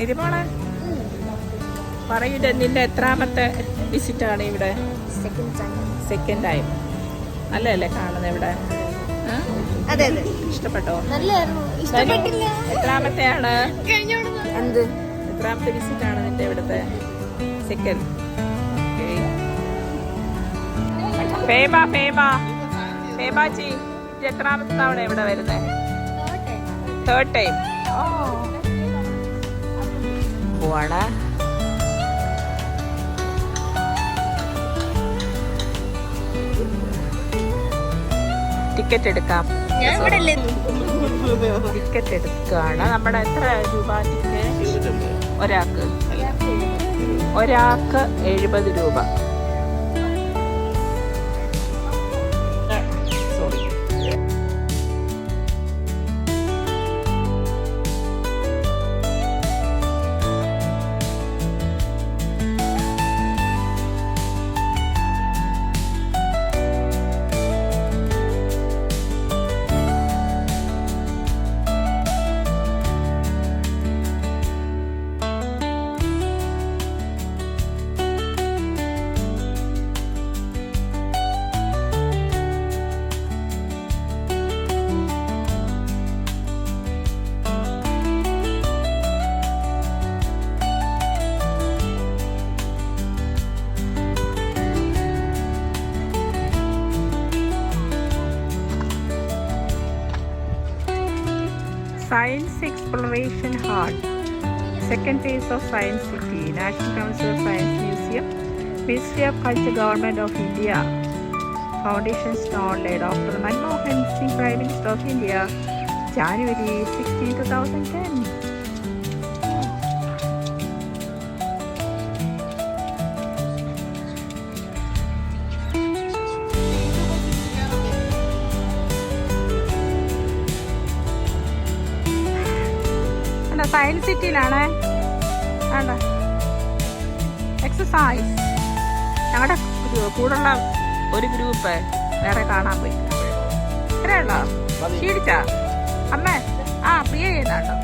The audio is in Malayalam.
ഇരുമോളെ പറയൂല, നിന്റെ എത്രാമത്തെ വിസിറ്റാണ് ഇവിടെ? സെക്കൻഡ് ടൈം നല്ലതല്ലേ കാണുന്നത് ഇവിടെ? ഇഷ്ടപ്പെട്ടോ? എത്രാമത്തെയാണ്? എത്രാമത്തെ വിസിറ്റാണ് നിന്റെ ഇവിടുത്തെ? സെക്കൻഡ്. ഫേമാച്ചി എത്രാമത്തെ തവണ ഇവിടെ വരുന്നത്? Third time. പോവാണ്. ടിക്കറ്റ് എടുക്കാം. ടിക്കറ്റ് എടുക്കുകയാണ്. നമ്മുടെ എത്ര രൂപ ടിക്കറ്റ്? ഒരാൾക്ക് 70 രൂപ. Science Exploration Hall, second phase of Science City, National Council of Science Museum, Ministry of Culture, Government of India, Foundation Stone laid Dr. Manmohan Singh, Prime Minister of India, January 16, 2010. Science സിറ്റിയിലാണ് എക്സസൈസ്. ഞങ്ങളുടെ കൂടുള്ള ഒരു ഗ്രൂപ്പ് വേറെ കാണാൻ പോയി. ഇത്രയുള്ളോ? ക്ഷീണിച്ചാ അമ്മേ? പ്രിയ ചെയ്യുന്നുണ്ടോ?